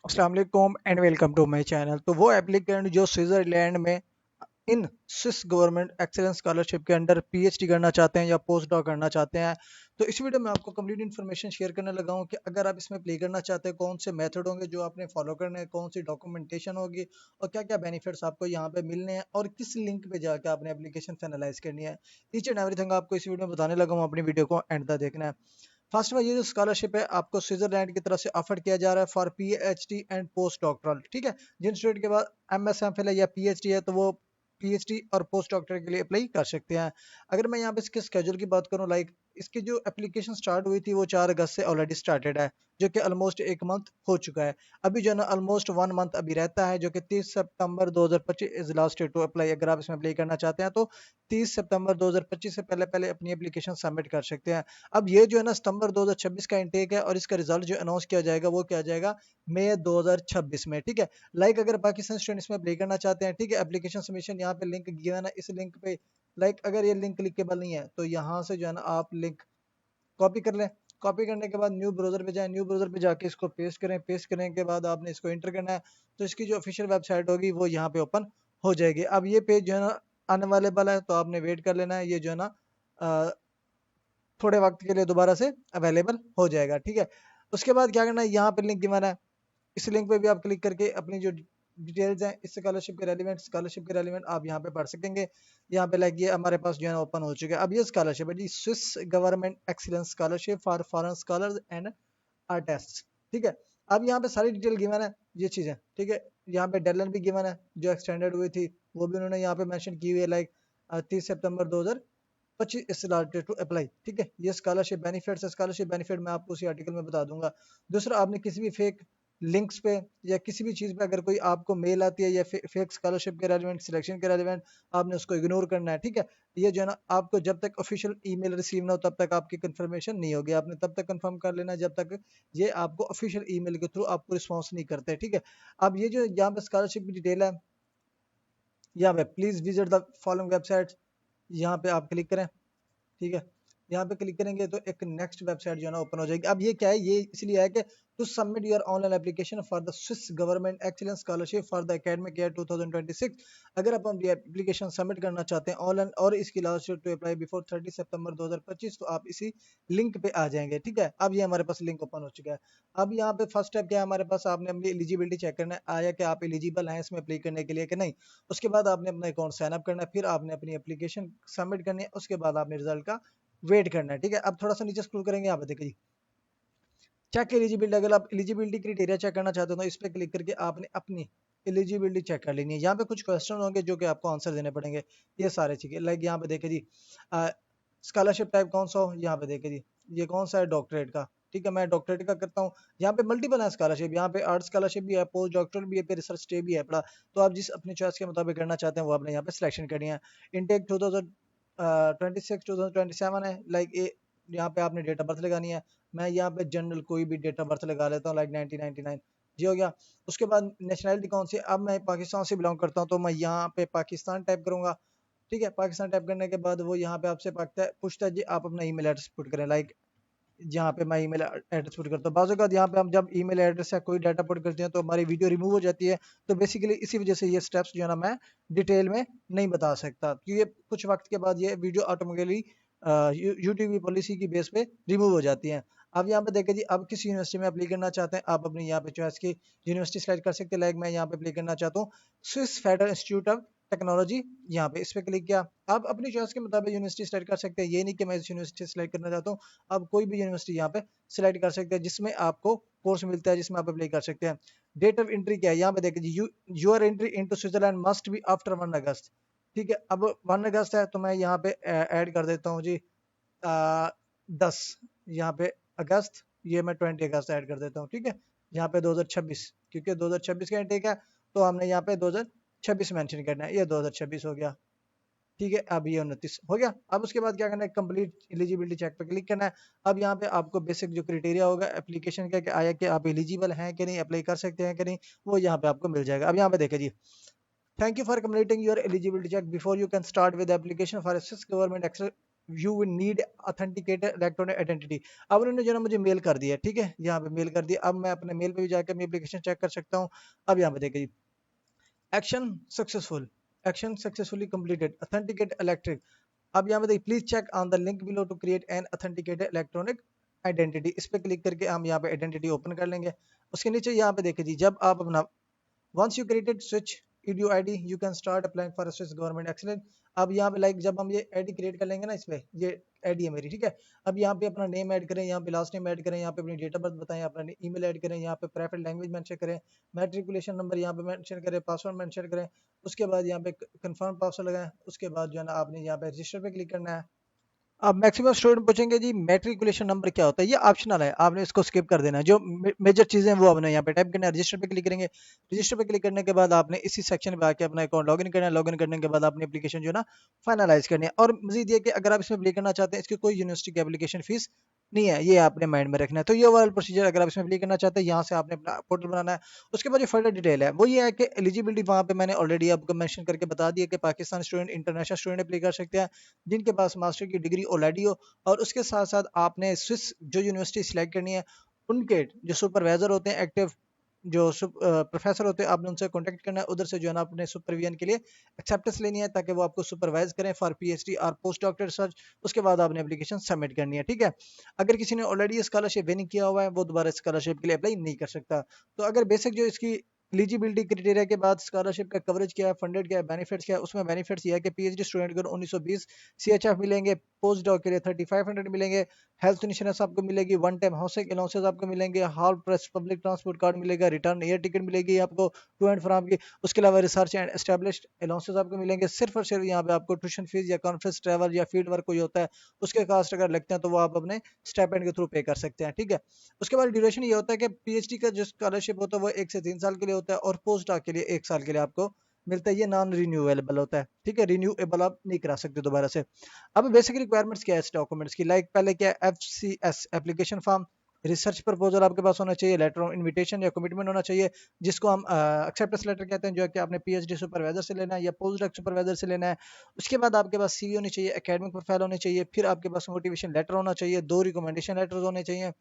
अस्सलाम वालेकुम and welcome to my channel. तो वो एप्लीकेंट जो स्विट्जरलैंड में in Swiss government excellence scholarship के अंडर पीएचडी करना चाहते हैं या पोस्ट डॉक करना चाहते हैं, तो इस वीडियो में आपको कंप्लीट इन्फॉर्मेशन शेयर करने लगा हूं कि अगर आप इसमें अप्लाई करना चाहते हैं कौन से मेथड होंगे जो आपने फॉलो करने हैं, कौन सी डॉक्यूमेंटेशन होगी और क्या क्या बेनिफिट्स आपको यहाँ पे मिलने हैं और किस लिंक पे जाकर आपने एप्लीकेशन फाइनलाइज करनी है। ईच एंड एवरीथिंग आपको इस वीडियो में बताने लगा हूँ, अपनी वीडियो को एंड तक देखना है। फर्स्ट में ये जो स्कॉलरशिप है आपको स्विट्जरलैंड की तरफ से ऑफर किया जा रहा है for PhD and post doctoral. ठीक है, जिन स्टूडेंट के बाद एमएस एमफिल है या पीएचडी है तो वो पीएचडी और पोस्ट डॉक्टर के लिए अप्लाई कर सकते हैं। अगर मैं यहाँ पे इसके स्केड्यूल की बात करूँ, लाइक इसकी जो एप्लीकेशन स्टार्ट हुई थी वो 4 अगस्त से ऑलरेडी स्टार्टेड है, जो कि ऑलमोस्ट एक मंथ हो चुका है। अभी जो है ना ऑलमोस्ट 1 मंथ अभी रहता है, जो कि 30 सितंबर 2025 is last date to apply. अगर आप इसमें अप्लाई करना चाहते हैं तो 30 सितंबर 2025 से पहले पहले अपनी एप्लीकेशन सबमिट कर सकते हैं। अब ये जो है ना सितंबर 2026 का इंटेक है और इसका रिजल्ट जो अनाउंस किया जाएगा वो किया जाएगा मई 2026 में। ठीक है, लाइक अगर पाकिस्तान स्टूडेंट्स में अप्लाई करना चाहते हैं, ठीक है, एप्लीकेशन सबमिशन यहाँ पे लिंक गिवन है, इस लिंक पे लाइक अगर ये लिंक क्लिकेबल नहीं है तो यहाँ से जो है ना आप लिंक कॉपी कर लें। कॉपी करने के बाद न्यू ब्राउजर पे जाएं, न्यू ब्राउजर पे जाके इसको पेस्ट करें। पेस्ट करने के बाद आपने इसको एंटर करना है, तो इसकी जो ऑफिशियल वेबसाइट होगी वो यहाँ पे ओपन हो जाएगी। अब ये पेज जो है ना आने वाले वाला है, तो आपने वेट कर लेना है, ये जो है ना थोड़े वक्त के लिए दोबारा से अवेलेबल हो जाएगा। ठीक है, उसके बाद क्या करना है, यहाँ पे लिंक गिवन है, इस लिंक पे भी आप क्लिक करके अपनी जो डिटेल्स हैं इस स्कॉलरशिप के रेलिवेंट आप यहाँ पे पढ़ सकेंगे। यहाँ पे लाइक ये हमारे पास जो है ओपन हो चुका है। अब ये स्कॉलरशिप है जी, Swiss government excellence scholarship for foreign scholars and artist. ठीक है, अब यहाँ पे सारी डिटेल गिवन है, ये चीजें ठीक है। यहाँ पे डेडलाइन भी गिवन है, जो एक्सटेंडेड हुई थी वो भी उन्होंने यहाँ पे मेंशन की हुई है, लाइक 30 सितंबर 2025 इस लास्ट डेट टू अप्लाई। ठीक है, ये स्कॉलरशिप बेनिफिट्स है। स्कॉलरशिप बेनिफिट मैं आपको उसी आर्टिकल में बता दूंगा। दूसरा, आपने किसी भी फेक लिंक्स पे या किसी भी चीज पे अगर कोई आपको मेल आती है या फेक स्कॉलरशिप के रेलिवेंट सिलेक्शन के रेलिवेंट, आपने उसको इग्नोर करना है। ठीक है, ये जो है ना आपको जब तक ऑफिशियल ईमेल रिसीव ना हो तब तक आपकी कंफर्मेशन नहीं होगी। आपने तब तक कंफर्म कर लेना जब तक ये आपको ऑफिशियल ईमेल के थ्रू आपको रिस्पॉन्स नहीं करते। ठीक है, अब ये जो यहाँ पे स्कॉलरशिप की डिटेल है, यहाँ पे please visit the following website, यहाँ पे आप क्लिक करें। ठीक है, यहाँ पे क्लिक करेंगे तो एक नेक्स्ट वेबसाइट जो है ना ओपन हो जाएगी। अब ये क्या है, ये इसलिए है कि to submit your online application for the Swiss government excellence scholarship for the academic year 2026। अगर आप अपनी एप्लीकेशन सबमिट करना चाहते हैं ऑनलाइन और इसकी last date to apply before 30 सितंबर 2025, तो आप इसी लिंक पे आ जाएंगे। ठीक है, अब ये हमारे पास लिंक ओपन हो चुका है। अब यहाँ पे फर्स्ट स्टेप क्या है हमारे पास, आपने अपनी एलिजिबिलिटी चेक करना है, आया कि आप एलिजिबल हैं इसमें अप्लाई करने के लिए कि नहीं। उसके बाद आपने अपना अकाउंट साइन अप करना है, फिर आपने अपनी एप्लीकेशन सबमिट करनी है, उसके बाद आपने रिजल्ट का वेट करना है। ठीक है, अब थोड़ा सा नीचे स्क्रॉल करेंगे, यहाँ पे देखिए जी चेक एलिजिबिलिटी। अगर आप एलिजिबिलिटी क्राइटेरिया चेक करना चाहते हो तो इस पे क्लिक करके आपने अपनी एलिजिबिलिटी चेक कर लेनी है। यहाँ पे कुछ क्वेश्चन होंगे जो कि आपको आंसर देने पड़ेंगे, ये सारे चीजें लाइक यहाँ पे देखिए जी स्कॉलरशिप टाइप कौन सा हो, यहाँ पे देखिए जी ये कौन सा है डॉक्टरेट का। ठीक है, मैं डॉक्टरेट का करता हूँ। यहाँ पे मल्टीपल है स्कॉलरशिप, यहाँ पे आर्ट स्कॉलरशिप भी है, पोस्ट डॉक्टरल भी है, पे रिसर्च स्टे भी है पड़ा। तो आप जिस अपनी चॉइस के मुताबिक करना चाहते हैं वो आपने यहाँ पे सिलेक्शन करनी है। इनटेक 2026 2027 है, लाइक यहाँ पे आपने डेट ऑफ बर्थ लगानी है। मैं यहाँ पे जनरल कोई भी डेट ऑफ बर्थ लगा लेता हूँ, लाइक 1999 जी हो गया। उसके बाद नेशनैलिटी कौन सी, अब मैं पाकिस्तान से बिलोंग करता हूँ तो मैं यहाँ पे पाकिस्तान टाइप करूंगा। ठीक है, पाकिस्तान टाइप करने के बाद वो यहाँ पे आपसे पूछता है जी आप अपना ईमेल एड्रेस पुट करें, लाइक जहाँ पे मैं ईमेल एड्रेस पुट करता हूँ। बाज़ औक़ात यहाँ पे हम जब ईमेल एड्रेस या कोई डाटा पुट करते हैं तो हमारी वीडियो रिमूव हो जाती है। तो बेसिकली इसी वजह से ये स्टेप्स जो है ना मैं डिटेल में नहीं बता सकता, क्योंकि कुछ वक्त के बाद ये वीडियो ऑटोमेटिकली यूट्यूब की पॉलिसी की बेस पे रिमूव हो जाती हैं। अब यहाँ पे देखिए जी, अब किस यूनिवर्सिटी में अप्लाई करना चाहते हैं आप अपनी यहाँ पे चॉइस की यूनिवर्सिटी सेलेक्ट कर सकते हैं। लाइक मैं यहाँ पे अप्लाई करना चाहता हूँ Swiss federal institute of technology, यहाँ पे इस पे क्लिक किया। आप अपनी चॉइस के मुताबिक यूनिवर्सिटी सेलेक्ट कर सकते हैं, ये नहीं कि मैं इस यूनिवर्सिटी सेलेक्ट करना चाहता हूँ। आप कोई भी यूनिवर्सिटी यहाँ पे सिलेक्ट कर सकते हैं जिसमें आपको कोर्स मिलता है, जिसमें आप अप्लाई कर सकते हैं। डेट ऑफ एंट्री क्या है, यहाँ पे देखिए your entry into Switzerland must be after 1 अगस्त। ठीक है, अब 1 अगस्त है तो मैं यहाँ पे ऐड कर देता हूँ जी 10, यहाँ पे अगस्त, ये मैं 20 अगस्त ऐड कर देता हूँ। ठीक है, यहाँ पे 2026, क्योंकि 2026 का इंटेक है तो हमने यहाँ पे 2026 मेंशन करना है, ये 2026 हो गया। ठीक है, अब ये 29 हो गया। अब उसके बाद क्या करना है, कंप्लीट एलिजिबिलिटी चेक पे क्लिक करना है। अब यहाँ पे आपको बेसिक जो क्राइटेरिया होगा एप्लीकेशन का कि आया कि आप एलिजिबल हैं कि नहीं, अप्लाई कर सकते हैं कि नहीं, वो यहाँ पे आपको मिल जाएगा। अब यहाँ पे देखिए जी, thank you for completing your eligibility check before you can start with application for Swiss government you will need authenticated electronic identity. अब उन्होंने जो ना मुझे मेल कर दिया, ठीक है, यहाँ पे मेल कर दिया। अब मैं अपने मेल पे भी जाकर अपनी एप्लीकेशन चेक कर सकता हूँ। अब यहाँ पे देखिए, action successful, action successfully completed, authenticate electric. अब यहाँ पे देखिए, please check on the link below to create an authenticated electronic identity. इस पे क्लिक करके हम यहाँ पे आइडेंटिटी ओपन कर लेंगे। उसके नीचे यहाँ पे देखिए जी, जब आप अपना once you created switch edu id you can start applying for a Swiss government excellent। अब यहाँ पे लाइक जब हम ये आईडी क्रिएट कर लेंगे ना, इसमें ये आईडी है मेरी, ठीक है। अब यहाँ पे अपना नेम ऐड करें, यहाँ पे लास्ट नेम ऐड करें, यहाँ पे अपनी डेट ऑफ बर्थ बताएं, अपना ईमेल ऐड करें, यहाँ पे प्रेफर्ड लैंग्वेज मेंशन करें, मैट्रिकुलेशन नंबर यहाँ पे मेंशन करें, पासवर्ड मेंशन करें। उसके बाद यहाँ पे कंफर्म पासवर्ड लगाएं। उसके बाद जो है ना आपने यहाँ पे रजिस्टर पे क्लिक करना है। अब मैक्सिमम स्टूडेंट पूछेंगे जी मैट्रिकुलेशन नंबर क्या होता है, ये ऑप्शनल है, आपने इसको स्किप कर देना है। जो मेजर चीजें हैं वो आपने यहाँ पे टाइप करना है। रजिस्टर पे क्लिक करेंगे। रजिस्टर पे क्लिक करने के बाद आपने इसी सेक्शन पे आके अपना अकाउंट लॉगिन करना है। लॉगिन करने के बाद आपने एप्लीकेशन जो है ना फाइनलाइज करनी है। और मजीद ये कि अगर आप इसमें अप्लाई करना चाहते हैं, इसकी कोई यूनिवर्सिटी की एप्लीकेशन फीस नहीं है, ये आपने माइंड में रखना है। तो ये ओवरऑल प्रोसीजर, अगर आप इसमें अप्लाई करना चाहते हैं, यहाँ से आपने अपना पोर्टल बनाना है। उसके बाद जो फर्दर डिटेल है वो ये है कि एलिजिबिलिटी वहाँ पे मैंने ऑलरेडी आपको मेंशन करके बता दिया कि Pakistan student, international student apply कर सकते हैं जिनके पास मास्टर की डिग्री ऑलरेडी हो। और उसके साथ साथ आपने स्विस जो यूनिवर्सिटी सिलेक्ट करनी है, उनके जो सुपरवाइजर होते हैं, एक्टिव जो प्रोफेसर होते हैं, आपने उनसे कांटेक्ट करना है। उधर से जो है ना अपने सुपरविजन के लिए एक्सेप्टेंस लेनी है, ताकि वो आपको सुपरवाइज करें फॉर पीएचडी और पोस्ट डॉक्टर रिसर्च। उसके बाद आपने एप्लीकेशन सबमिट करनी है, ठीक है। अगर किसी ने ऑलरेडी स्कॉलरशिप विन किया हुआ है, वो दोबारा स्कॉलरशिप के लिए अप्लाई नहीं कर सकता। तो अगर बेसिक जो इसकी एलिजिबिलिटी क्राइटेरिया के बाद स्कॉलरशिप का कवरेज क्या है, फंडेड क्या है, बेनिफिट्स क्या है, उसमें बेनिफिट्स ये है कि पीएचडी स्टूडेंट को 1920 सीएचएफ मिलेंगे, पोस्ट डॉक के लिए 3500 मिलेंगे, हेल्थ इंश्योरेंस आपको मिलेगी, वन टाइम हाउसिंग अलाउंसेस आपको मिलेंगे, hall press public transport card मिलेगा, रिटर्न एयर टिकट मिलेगी आपको टू एंड फ्रॉम की। उसके अलावा रिसर्च एंड एस्टेब्लिश्ड अलाउंसेस आपको मिलेंगे। सिर्फ और सिर्फ यहाँ पे आपको ट्यूशन फीस या कॉन्फ्रेंस ट्रैवल या फील्ड वर्क कोई होता है, उसके कास्ट अगर लगते हैं तो वो आप अपने स्टाइपेंड के थ्रू पे कर सकते हैं, ठीक है। उसके बाद ड्यूरेशन ये होता है कि पीएचडी का जो स्कॉलरशिप होता है वो 1 से 3 साल के लिए होता है, और पोस्ट डॉक के लिए 1 साल के लिए आपको मिलता है। ये नॉन रिन्यूएबल होता है, ठीक है, रिन्यूएबल आप नहीं करा सकते दोबारा से। अब बेसिक रिक्वायरमेंट्स क्या है इस डॉक्यूमेंट्स की, लाइक पहले क्या है, FCS application form, research proposal आपके पास होना चाहिए, लेटर ऑफ इनविटेशन या कमिटमेंट होना चाहिए, जिसको हम एक्सेप्टेंस लेटर कहते हैं, जो कि आपने पीएचडी सुपरवाइजर से लेना है या पोस्ट डॉक सुपरवाइजर से लेना है। उसके बाद आपके पास सीवी होनी चाहिए, एकेडमिक प्रोफाइल होनी चाहिए, फिर आपके पास मोटिवेशन लेटर होना चाहिए, 2 रिकमेंडेशन लेटर्स होने चाहिए।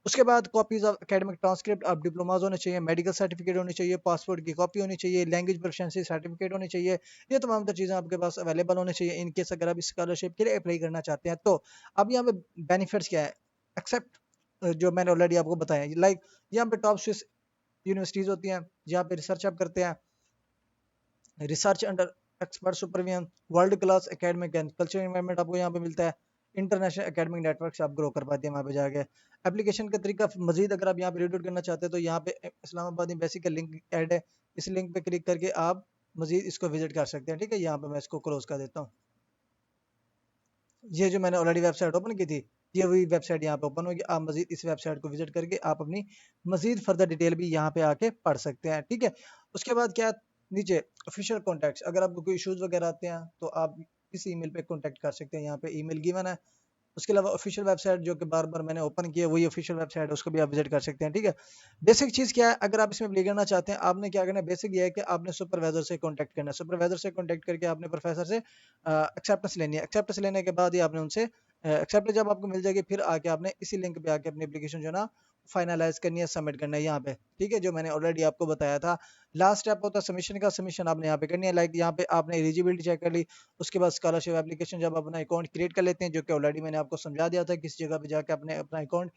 उसके बाद copies of academic transcript of diplomas होने चाहिए, मेडिकल सर्टिफिकेट होनी चाहिए, पासपोर्ट की कॉपी होनी चाहिए, लैंग्वेज प्रोफिशिएंसी सर्टिफिकेट होनी चाहिए। ये तमाम तर चीज़ें आपके पास अवेलेबल होनी चाहिए इन केस अगर आप इस स्कॉलरशिप के लिए अप्लाई करना चाहते हैं। तो अब यहाँ पे बेनिफिट्स क्या है, एक्सेप्ट जो मैंने ऑलरेडी आपको बताया, लाइक यहाँ पे टॉप स्विस यूनिवर्सिटीज होती हैं जहाँ पे रिसर्च आप करते हैं, research under expert supervision, world class academic and cultural environment आपको यहाँ पे मिलता है, इंटरनेशनल एकेडमिक नेटवर्क से आप ग्रो कर पाते हैं वहाँ पे जाके। एप्लीकेशन का तरीका मजीद अगर आप यहाँ पे रीड आउट करना चाहते हैं, तो यहाँ पे इस्लामाबाद बेसिक का लिंक ऐड है, इस लिंक पे क्लिक करके आप मजीद इसको विजिट कर सकते हैं, ठीक है। यहाँ पे मैं इसको क्लोज कर देता हूँ। ये जो मैंने ऑलरेडी वेबसाइट ओपन की थी, ये वही वेबसाइट यहाँ पे ओपन होगी। आप मजीद इस वेबसाइट को विजिट करके आप अपनी मजीद फर्दर डिटेल भी यहाँ पे आके पढ़ सकते हैं, ठीक है। उसके बाद क्या, नीचे ऑफिशियल कॉन्टैक्ट, अगर आपको कोई इशूज वगैरह आते हैं तो आप इस ईमेल पे कॉन्टैक्ट कर सकते हैं, यहाँ पे ईमेल गिवन है। उसके अलावा ऑफिशियल वेबसाइट जो कि बार बार मैंने ओपन किया है, वही ऑफिशियल वेबसाइट है, उसको भी आप विजिट कर सकते हैं, ठीक है। बेसिक चीज़ क्या है, अगर आप इसमें अप्लाई करना चाहते हैं, आपने क्या करना है, बेसिक ये है कि आपने सुपरवाइजर से कांटेक्ट करना है। सुपरवाइजर से कांटेक्ट करके आपने प्रोफेसर से एक्सेप्टेंस लेनी है। एक्सेप्टेंस लेने के बाद ही आपने उनसे एक्सेप्टेंस जब आपको मिल जाएगी, फिर आके आपने इसी लिंक पे आके अपनी एप्लीकेशन जो है ना फाइनलाइज करनी है, सबमिट करना है यहाँ पे, ठीक है, जो मैंने ऑलरेडी आपको बताया था। लास्ट स्टेप होता है सबमिशन का, सबमिशन आपने यहाँ पे करनी है। लाइक यहाँ पे आपने एलिजिबिलिटी चेक कर ली, उसके बाद स्कॉलरशिप एप्लीकेशन जब अपना अकाउंट क्रिएट कर लेते हैं, जो कि ऑलरेडी मैंने आपको समझा दिया था किस जगह पे जाके अपने अपना अकाउंट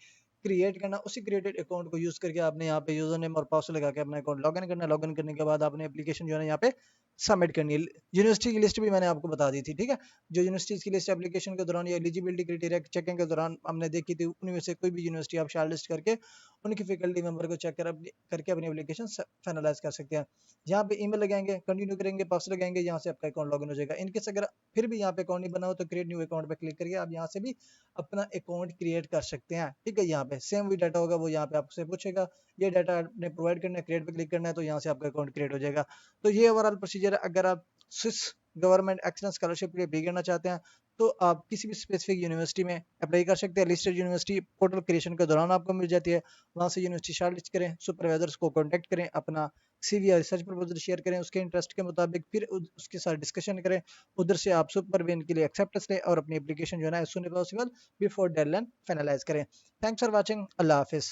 क्रिएट करना, उसी क्रिएटेड अकाउंट को यूज करके आपने यहाँ पे यूजर नेम और पासवर्ड लगा के अपना अकाउंट लॉगिन करना है। लॉगिन करने के बाद आपने एप्लीकेशन जो है ना यहाँ पे सबमिट करनी है। यूनिवर्सिटी की लिस्ट भी मैंने आपको बता दी थी, ठीक है। जो यूनिवर्सिटीज की लिस्ट एप्लीकेशन के दौरान या एलिजिबिलिटी क्राइटेरिया चेकिंग के दौरान हमने देखी थी, उनमें से कोई भी यूनिवर्सिटी आप शार्ट लिस्ट करके उनकी फैकल्टी मेंबर को चेक करके अपनी एप्लीकेशन फाइनलाइज कर सकते हैं। यहाँ पे ईमेल लगाएंगे, कंटिन्यू करेंगे, पासवर्ड लगाएंगे, यहाँ से आपका अकाउंट लॉगिन हो जाएगा। इनकेस अगर फिर भी यहाँ पे अकाउंट नहीं बना हो तो क्रिएट न्यू अकाउंट पे क्लिक करके आप यहाँ से भी अपना अकाउंट क्रिएट कर सकते हैं, ठीक है। यहाँ पे सेम वही डाटा होगा, वो यहाँ पे आपसे पूछेगा, ये डाटा आपने प्रोवाइड करना है, क्रिएट पे क्लिक करना है, तो यहाँ से आपका अकाउंट क्रिएट हो जाएगा। तो ये ओवरऑल प्रोसीजर है अगर आप स्विस गवर्नमेंट एक्सलेंस स्कॉलरशिप के लिए भी करना चाहते हैं। तो आप किसी भी स्पेसिफिक यूनिवर्सिटी में अप्लाई कर सकते हैं। लिस्टेड यूनिवर्सिटी पोर्टल क्रिएशन के दौरान आपको मिल जाती है, वहाँ से यूनिवर्सिटी शॉर्टलिस्ट करें, सुपरवाइजर्स को कॉन्टैक्ट करें, अपना CV या रिसर्च प्रपोजल शेयर करें, उसके इंटरेस्ट के मुताबिक फिर उसके साथ डिस्कशन करें, उधर से आप सुपरवेन के लिए एक्सेप्टेंस लें और अपनी एप्लीकेशन जो है ना as soon as possible before deadline finalize करें। थैंक्स फॉर वॉचिंग, अल्लाह हाफिज़।